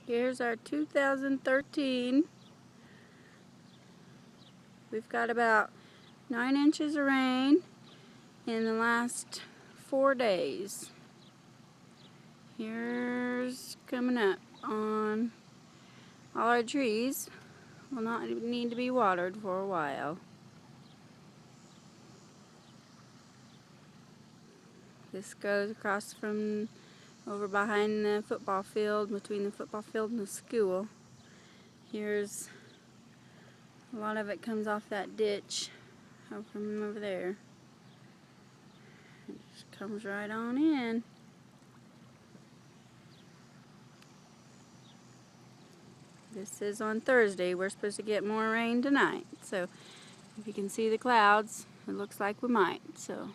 Here's our 2013. We've got about 9 inches of rain in the last 4 days. Here's coming up on all our trees. Will not need to be watered for a while. This goes across from over behind the football field, between the football field and the school. Here's a lot of it comes off that ditch from over there. It just comes right on in. This is on Thursday. We're supposed to get more rain tonight. So if you can see the clouds, it looks like we might. So